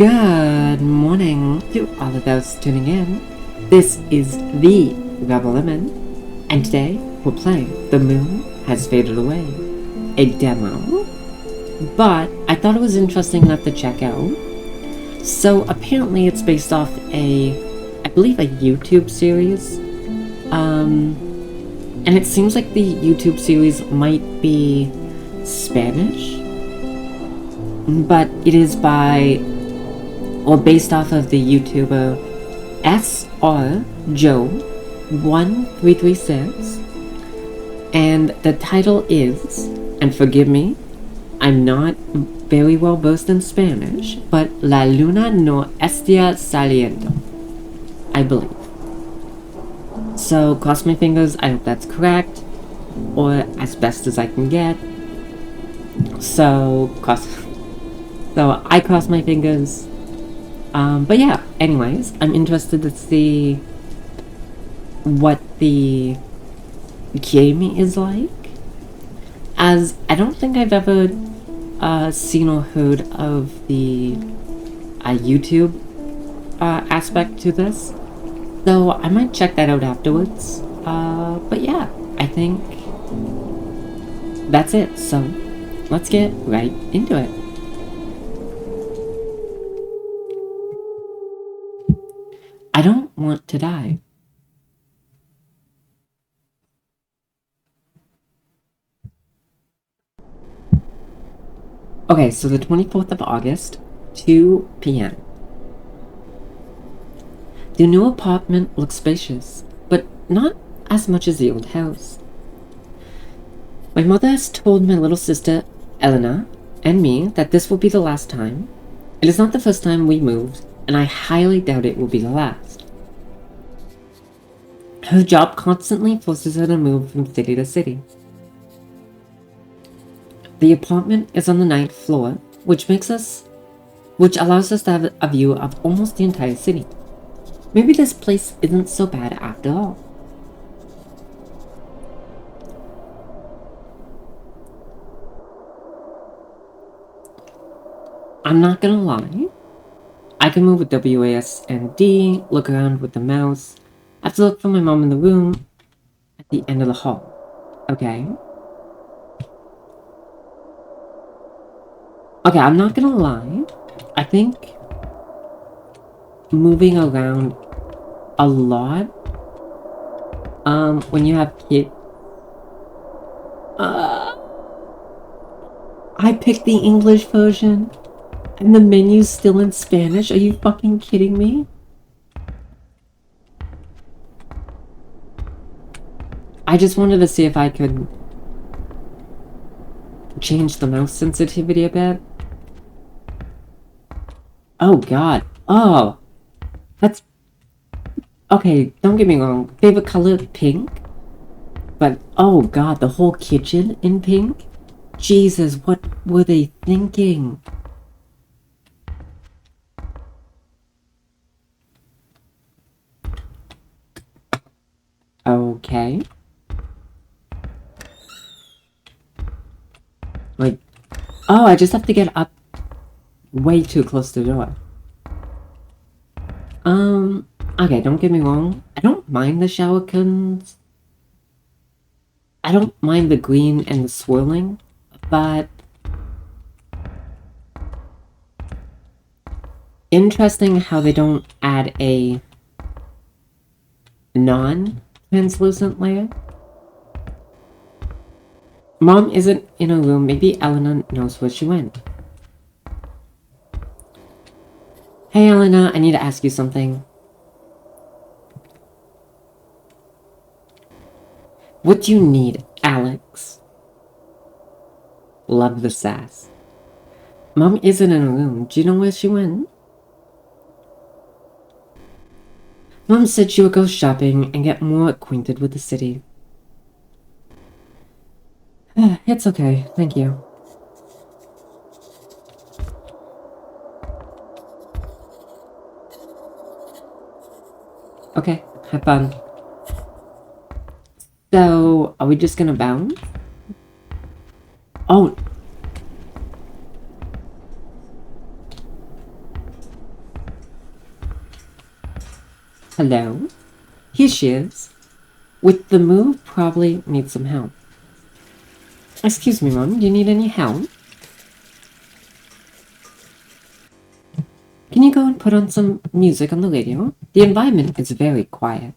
Good morning to all of those tuning in. This is the Rebel Lemon, and today we're playing The Moon Has Faded Away, a demo, but I thought it was interesting enough to check out. So apparently it's based off I believe a YouTube series, and it seems like the YouTube series might be Spanish, but it is based off of the YouTuber SR Joe 1336, and the title is, and forgive me, I'm not very well versed in Spanish, but La Luna no está saliendo, I believe. So cross my fingers, I hope that's correct, or as best as I can get. So I cross my fingers. But yeah, anyways, I'm interested to see what the game is like, as I don't think I've ever seen or heard of the YouTube aspect to this, so I might check that out afterwards. But yeah, I think that's it, so let's get right into it. I don't want to die. Okay, so the 24th of August, 2 p.m. The new apartment looks spacious, but not as much as the old house. My mother has told my little sister, Elena, and me that this will be the last time. It is not the first time we moved, and I highly doubt it will be the last. Her job constantly forces her to move from city to city. The apartment is on the 9th floor, which allows us to have a view of almost the entire city. Maybe this place isn't so bad after all. I'm not gonna lie. I can move with WAS and D, look around with the mouse. I have to look for my mom in the room at the end of the hall. Okay? Okay, I'm not gonna lie. I think moving around a lot, when you have kids, I picked the English version, and the menu's still in Spanish. Are you fucking kidding me? I just wanted to see if I could change the mouse sensitivity a bit. Oh god. Oh! That's... Okay, don't get me wrong. Favorite color, pink. But, oh god, the whole kitchen in pink? Jesus, what were they thinking? Okay. Like, oh, I just have to get up way too close to the door. Okay, don't get me wrong. I don't mind the shower curtains. I don't mind the green and the swirling, but interesting how they don't add a non-translucent layer. Mom isn't in her room. Maybe Elena knows where she went. Hey Elena, I need to ask you something. What do you need, Alex? Love the sass. Mom isn't in her room. Do you know where she went? Mom said she would go shopping and get more acquainted with the city. It's okay, thank you. Okay, have fun. So, are we just gonna bounce? Oh! Hello? Here she is. With the move, probably needs some help. Excuse me, Mom, do you need any help? Can you go and put on some music on the radio? The environment is very quiet.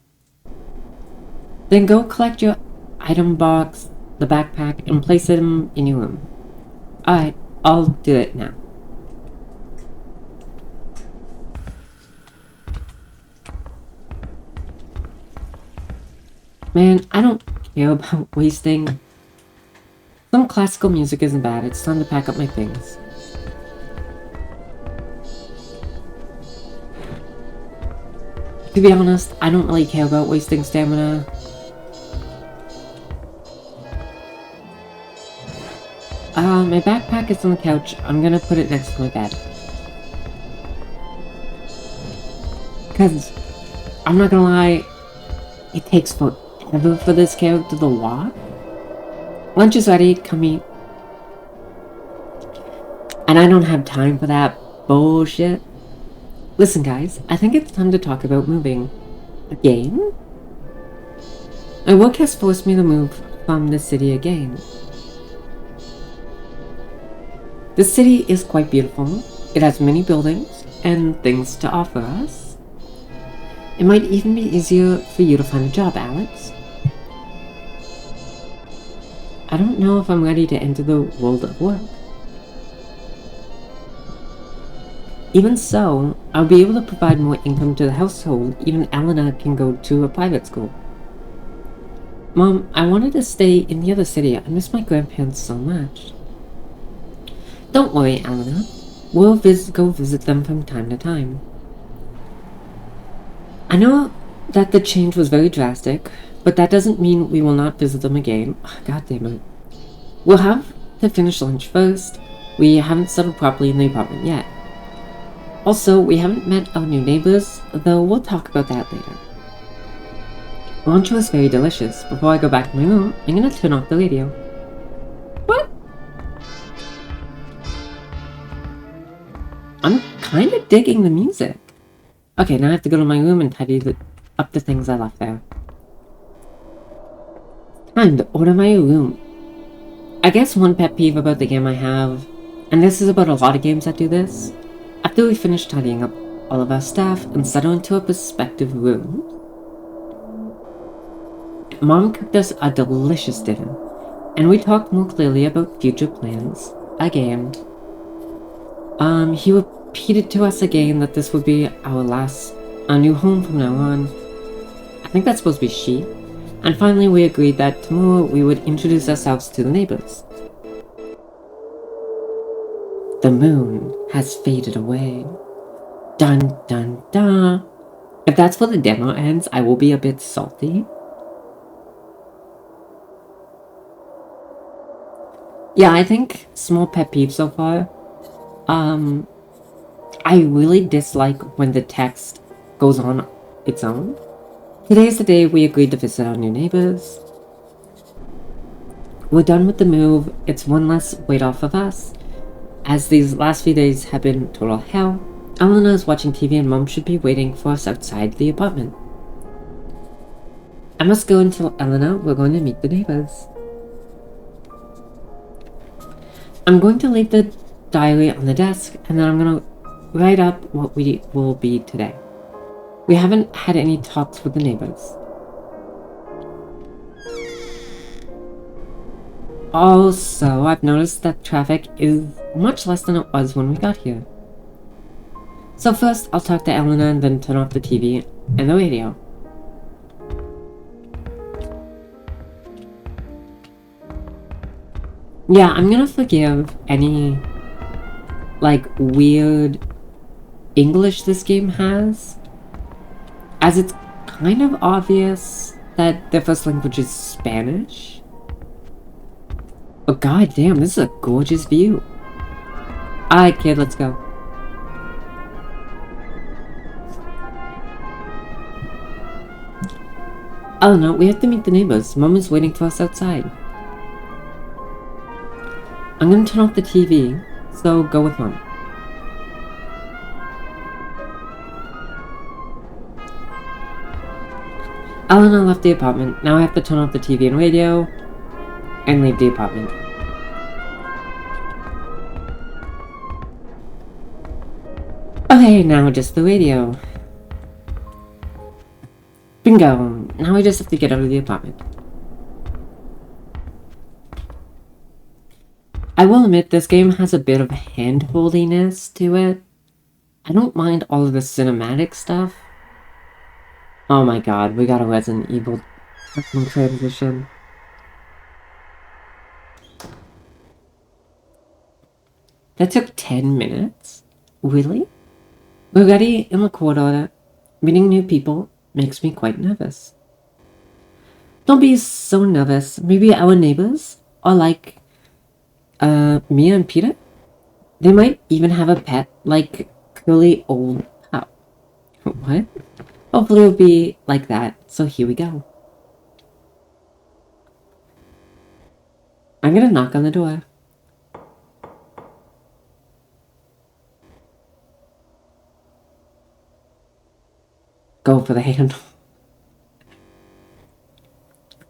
Then go collect your item box, the backpack, and place them in your room. Alright, I'll do it now. Man, I don't care about wasting. Some classical music isn't bad. It's time to pack up my things. To be honest, I don't really care about wasting stamina. My backpack is on the couch. I'm gonna put it next to my bed. Cause, I'm not gonna lie, it takes forever for this character to walk. Lunch is ready, come eat. And I don't have time for that bullshit. Listen guys, I think it's time to talk about moving. Again? My work has forced me to move from the city again. The city is quite beautiful. It has many buildings and things to offer us. It might even be easier for you to find a job, Alex. I don't know if I'm ready to enter the world of work. Even so, I'll be able to provide more income to the household. Even Elena can go to a private school. Mom, I wanted to stay in the other city. I miss my grandparents so much. Don't worry, Elena. We'll go visit them from time to time. I know that the change was very drastic, but that doesn't mean we will not visit them again. God damn it. We'll have to finish lunch first. We haven't settled properly in the apartment yet. Also, we haven't met our new neighbors, though we'll talk about that later. Lunch was very delicious. Before I go back to my room, I'm gonna turn off the radio. What? I'm kinda digging the music. Okay, now I have to go to my room and tidy up the things I left there. Time to order my room. I guess one pet peeve about the game I have, and this is about a lot of games that do this, after we finish tidying up all of our stuff and settle into our respective rooms, Mom cooked us a delicious dinner, and we talked more clearly about future plans again. He repeated to us again that this would be our new home from now on. I think that's supposed to be she. And finally we agreed that tomorrow we would introduce ourselves to the neighbors. The moon has faded away. Dun dun dun. If that's where the demo ends, I will be a bit salty. Yeah, I think small pet peeve so far. I really dislike when the text goes on its own. Today is the day we agreed to visit our new neighbors. We're done with the move. It's one less weight off of us. As these last few days have been total hell, Elena is watching TV and Mom should be waiting for us outside the apartment. I must go and tell Elena we're going to meet the neighbors. I'm going to leave the diary on the desk, and then I'm going to write up what we will be today. We haven't had any talks with the neighbors. Also, I've noticed that traffic is much less than it was when we got here. So first, I'll talk to Elena and then turn off the TV and the radio. Yeah, I'm gonna forgive any, weird English this game has, as it's kind of obvious that their first language is Spanish. But goddamn, this is a gorgeous view. Alright, kid, let's go. Oh no, we have to meet the neighbors. Mom is waiting for us outside. I'm gonna turn off the TV, so go with Mom. Elena left the apartment. Now I have to turn off the TV and radio and leave the apartment. Okay, now just the radio. Bingo! Now I just have to get out of the apartment. I will admit, this game has a bit of hand-holdiness to it. I don't mind all of the cinematic stuff. Oh my god, we got a Resident Evil fucking transition. That took 10 minutes? Really? We're ready in the court order. Meeting new people makes me quite nervous. Don't be so nervous. Maybe our neighbors are like, Mia and Peter? They might even have a pet, like curly old pup. What? Hopefully it'll be like that, so here we go. I'm gonna knock on the door. Go for the handle.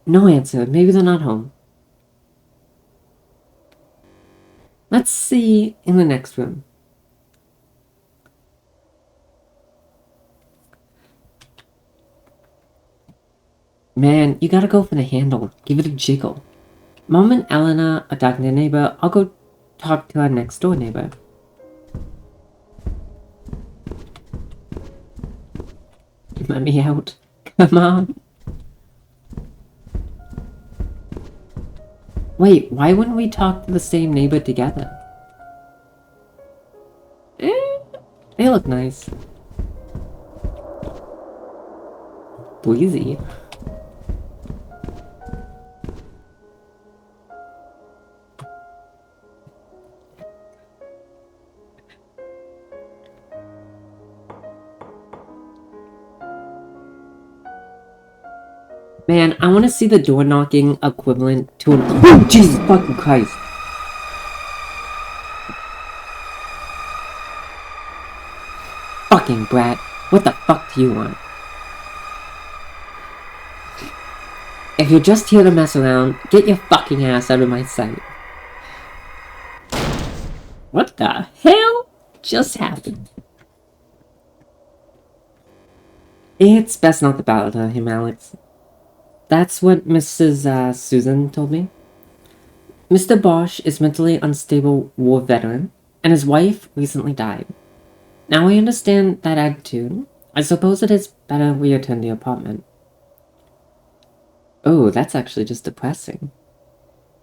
No answer. Maybe they're not home. Let's see in the next room. Man, you gotta go for the handle. Give it a jiggle. Mom and Elena are talking to their neighbor. I'll go talk to our next door neighbor. Let me out. Come on. Wait, why wouldn't we talk to the same neighbor together? They look nice. Breezy. Man, I want to see the door knocking equivalent to an— Oh, Jesus fucking Christ! Fucking brat. What the fuck do you want? If you're just here to mess around, get your fucking ass out of my sight. What the hell just happened? It's best not to bother him, Alex. That's what Mrs. Susan told me. Mr. Bosch is mentally unstable war veteran, and his wife recently died. Now I understand that attitude. I suppose it is better we attend the apartment. Oh, that's actually just depressing.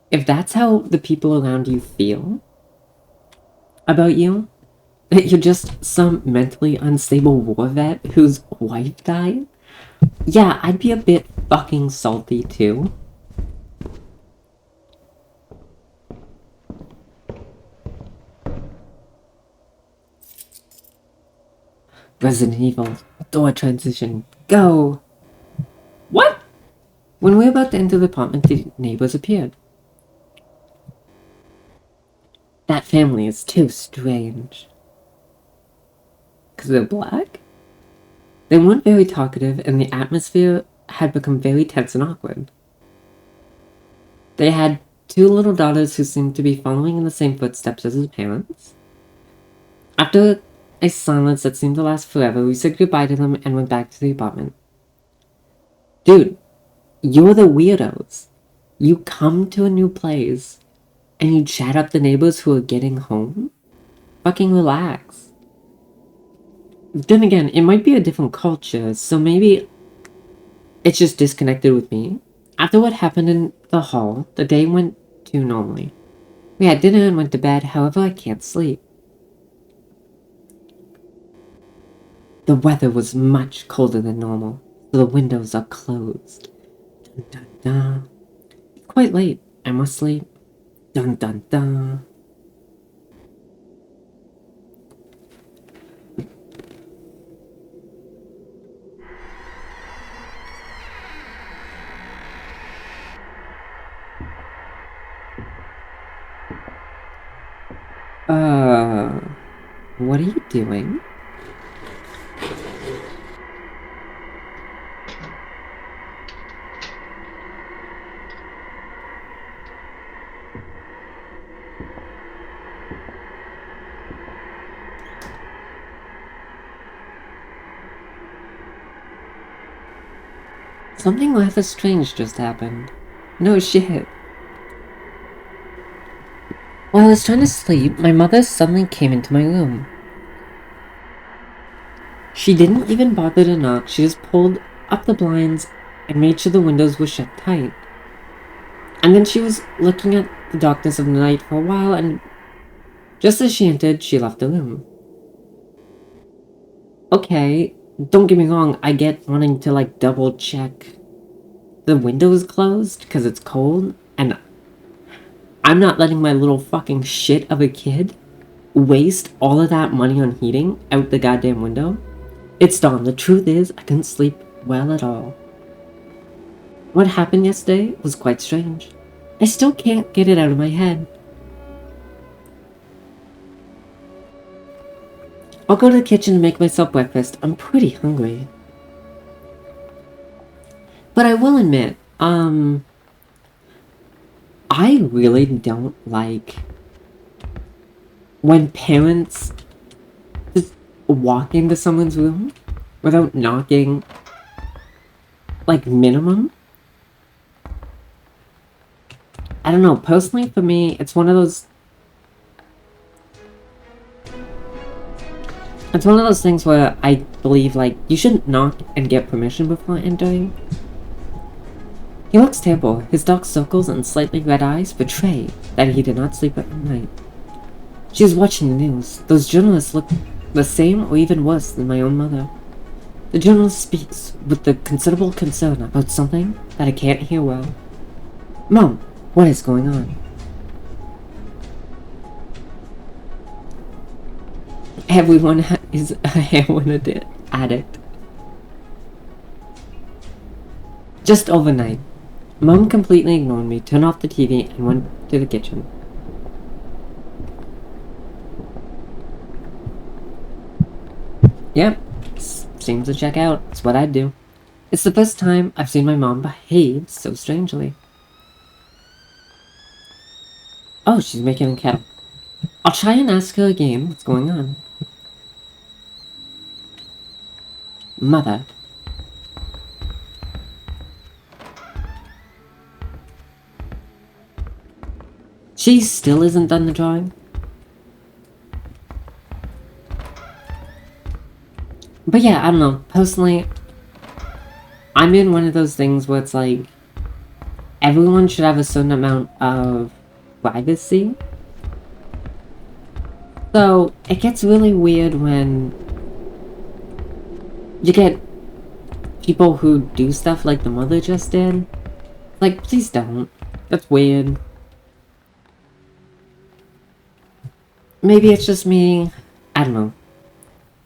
If that's how the people around you feel about you, that you're just some mentally unstable war vet whose wife died, yeah, I'd be a bit fucking salty too. Resident Evil, door transition, go! What? When we were about to enter the apartment, the neighbors appeared. That family is too strange. 'Cause they're black? They weren't very talkative, and the atmosphere had become very tense and awkward. They had two little daughters who seemed to be following in the same footsteps as his parents. After a silence that seemed to last forever, we said goodbye to them and went back to the apartment. Dude, you're the weirdos. You come to a new place, and you chat up the neighbors who are getting home? Fucking relax. Then again, it might be a different culture, so maybe it's just disconnected with me. After what happened in the hall, the day went too normally. We had dinner and went to bed, however I can't sleep. The weather was much colder than normal, so the windows are closed. Dun dun dun. It's quite late. I must sleep. Dun dun dun. What are you doing? Something rather strange just happened. No shit. While I was trying to sleep, my mother suddenly came into my room. She didn't even bother to knock, she just pulled up the blinds and made sure the windows were shut tight. And then she was looking at the darkness of the night for a while, and just as she entered, she left the room. Okay, don't get me wrong, I get wanting to like double check the windows closed because it's cold, and I'm not letting my little fucking shit of a kid waste all of that money on heating out the goddamn window. It's dawn. The truth is, I couldn't sleep well at all. What happened yesterday was quite strange. I still can't get it out of my head. I'll go to the kitchen and make myself breakfast. I'm pretty hungry. But I will admit, I really don't like when parents just walk into someone's room without knocking, like, minimum. I don't know, personally for me, it's one of those things where I believe, like, you shouldn't knock and get permission before entering. He looks terrible. His dark circles and slightly red eyes betray that he did not sleep at night. She was watching the news. Those journalists look the same or even worse than my own mother. The journalist speaks with the considerable concern about something that I can't hear well. Mom, what is going on? Everyone is a heroin addict. Just overnight, Mom completely ignored me, turned off the TV, and went to the kitchen. Yep, seems to check out. It's what I'd do. It's the first time I've seen my mom behave so strangely. Oh, she's making a kettle. I'll try and ask her again what's going on. Mother. She still isn't done the drawing? But yeah, I don't know. Personally, I'm in one of those things where it's like, everyone should have a certain amount of privacy. So, it gets really weird when you get people who do stuff like the mother just did. Like, please don't. That's weird. Maybe it's just me. I don't know.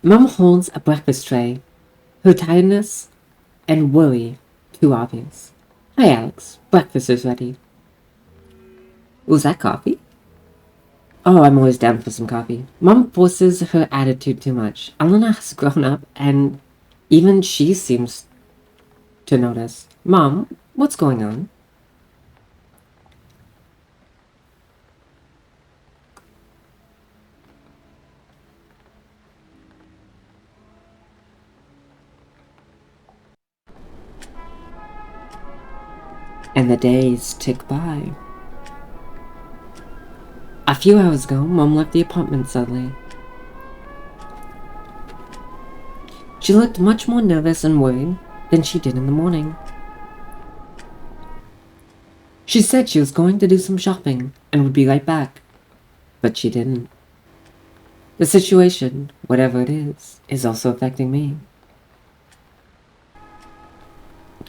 Mom holds a breakfast tray. Her tiredness and worry too obvious. Hi, Alex. Breakfast is ready. Was that coffee? Oh, I'm always down for some coffee. Mom forces her attitude too much. Elena has grown up, and even she seems to notice. Mom, what's going on? And the days tick by. A few hours ago, Mom left the apartment suddenly. She looked much more nervous and worried than she did in the morning. She said she was going to do some shopping and would be right back, but she didn't. The situation, whatever it is also affecting me.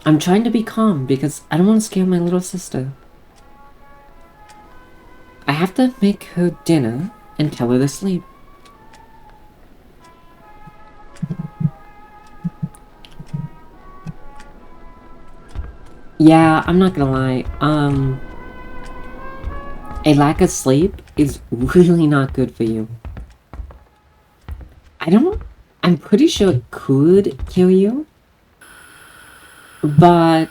I'm trying to be calm because I don't want to scare my little sister. I have to make her dinner and tell her to sleep. Yeah, I'm not gonna lie. A lack of sleep is really not good for you. I'm pretty sure it could kill you, but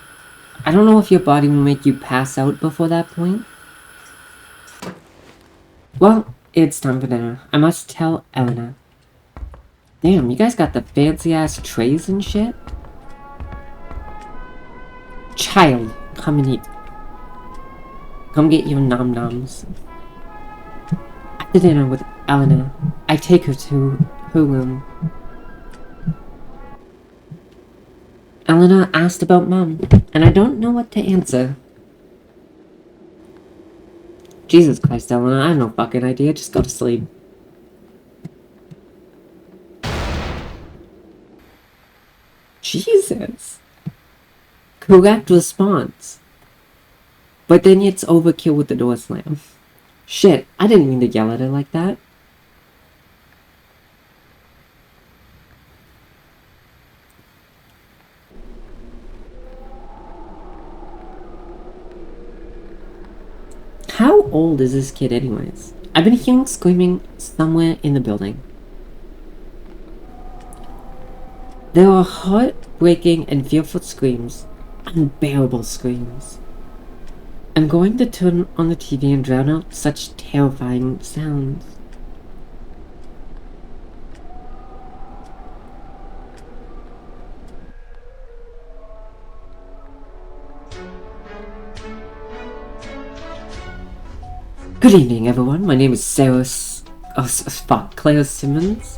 I don't know if your body will make you pass out before that point. Well, it's time for dinner. I must tell Elena. Damn, you guys got the fancy ass trays and shit? Child, come and eat. Come get your nom-noms. After dinner with Eleanor, I take her to her room. Eleanor asked about Mom, and I don't know what to answer. Jesus Christ, Eleanor, I have no fucking idea. Just go to sleep. Jesus. Correct response. But then it's overkill with the door slam. Shit, I didn't mean to yell at her like that. How old is this kid anyways? I've been hearing screaming somewhere in the building. There are heartbreaking and fearful screams. Unbearable screams. I'm going to turn on the TV and drown out such terrifying sounds. Good evening, everyone. My name is Claire Simmons.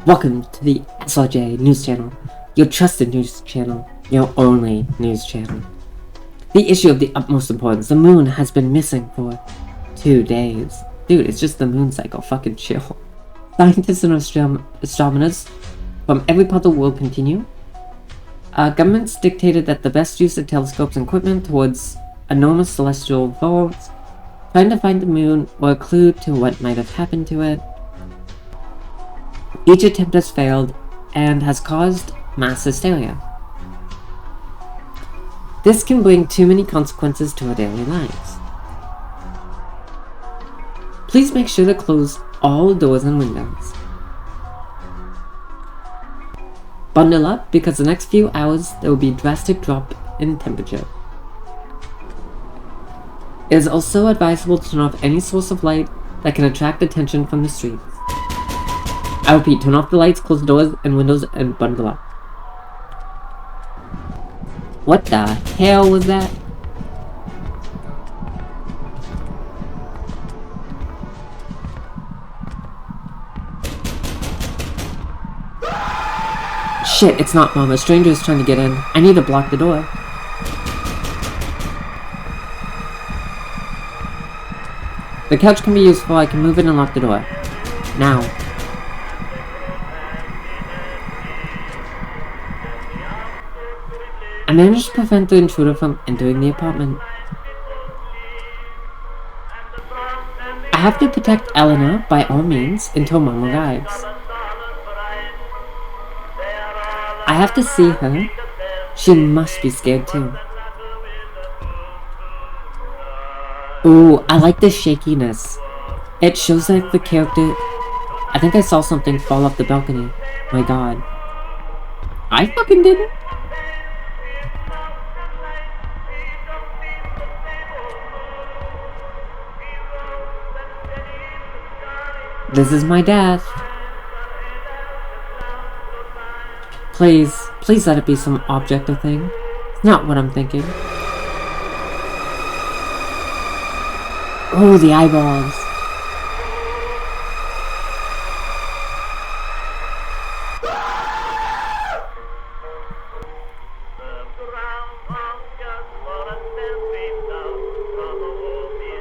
Welcome to the SRJ News Channel, your trusted news channel, your only news channel. The issue of the utmost importance. The moon has been missing for 2 days. Dude, it's just the moon cycle. Fucking chill. Scientists and astronomers from every part of the world continue. Governments dictated that the best use of telescopes and equipment towards enormous celestial vaults, trying to find the moon or a clue to what might have happened to it. Each attempt has failed and has caused mass hysteria. This can bring too many consequences to our daily lives. Please make sure to close all doors and windows. Bundle up because the next few hours there will be a drastic drop in temperature. It is also advisable to turn off any source of light that can attract attention from the streets. I repeat, turn off the lights, close the doors and windows, and bundle up. What the hell was that? Shit, it's not Mom. A stranger is trying to get in. I need to block the door. The couch can be useful. I can move it and lock the door. Now. I managed to prevent the intruder from entering the apartment. I have to protect Eleanor by all means until Mom arrives. I have to see her. She must be scared too. Ooh, I like the shakiness. It shows that the character... I think I saw something fall off the balcony. My god. I fucking didn't. This is my death. Please let it be some object or thing. It's not what I'm thinking. Oh, the eyeballs.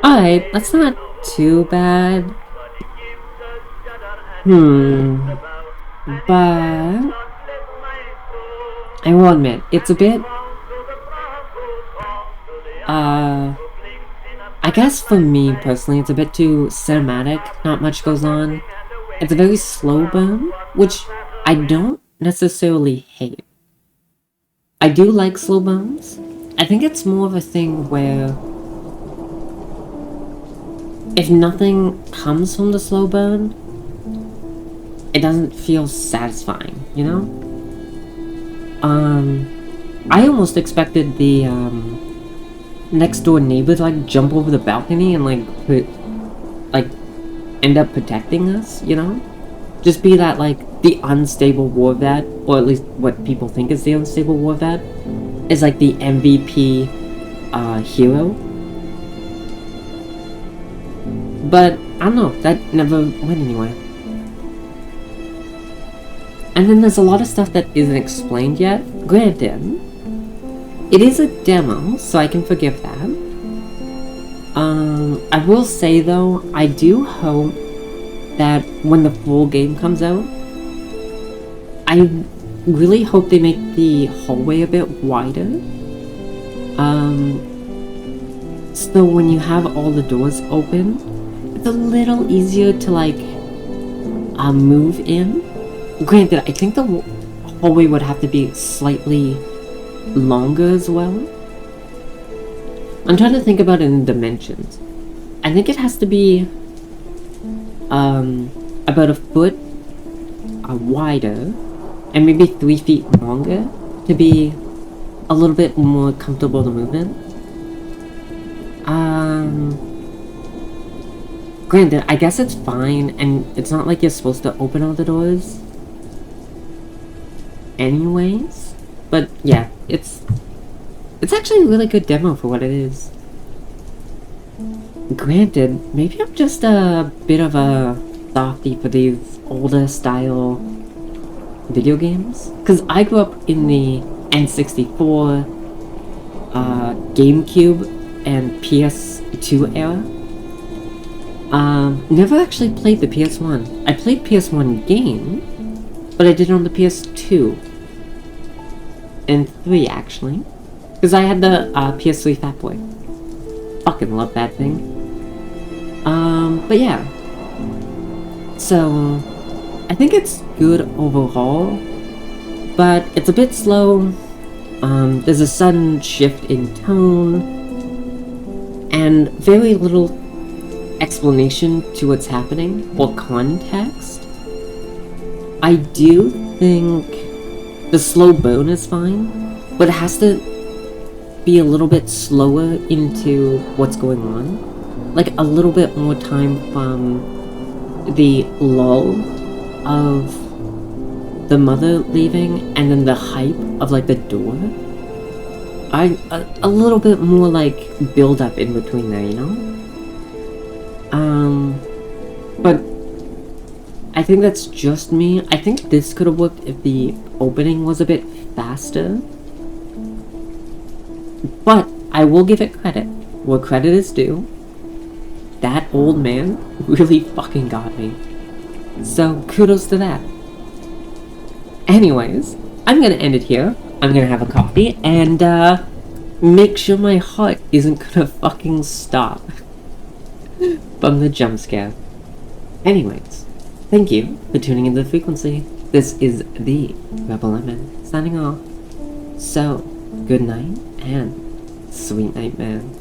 Alright, that's not too bad. But I will admit, it's a bit I guess for me personally, it's a bit too cinematic, not much goes on. It's a very slow burn, which I don't necessarily hate. I do like slow burns. I think it's more of a thing where if nothing comes from the slow burn, it doesn't feel satisfying, you know? I almost expected the, next door neighbor to, like, jump over the balcony and, end up protecting us, you know? Just be that, like, the unstable war vet, or at least what people think is the unstable war vet. is like the MVP hero. But I don't know, that never went anywhere. And then there's a lot of stuff that isn't explained yet. Granted, it is a demo, so I can forgive that. I will say though, I do hope that when the full game comes out, I really hope they make the hallway a bit wider. So when you have all the doors open, it's a little easier to like move in. Granted, I think the hallway would have to be slightly longer as well. I'm trying to think about it in dimensions. I think it has to be about a foot wider and maybe 3 feet longer to be a little bit more comfortable to move in. Granted, I guess it's fine, and it's not like you're supposed to open all the doors anyways, but yeah, it's actually a really good demo for what it is. Granted, maybe I'm just a bit of a softie for these older style video games, because I grew up in the N64, GameCube, and PS2 era. Never actually played the PS1. I played PS1 game, but I did it on the PS2 and 3 actually, because I had the PS3 Fat Boy. Fucking love that thing. But yeah. So I think it's good overall, but it's a bit slow. There's a sudden shift in tone and very little explanation to what's happening or context. I do think the slow burn is fine, but it has to be a little bit slower into what's going on. Like a little bit more time from the lull of the mother leaving and then the hype of like the door. A little bit more like build up in between there, you know? But I think that's just me. I think this could have worked if the opening was a bit faster. But I will give it credit where credit is due. That old man really fucking got me. So kudos to that. Anyways, I'm gonna end it here. I'm gonna have a coffee and make sure my heart isn't gonna fucking stop from the jump scare. Anyways, thank you for tuning into the frequency. This is the Rebel Lemon signing off. So, good night and sweet night, man.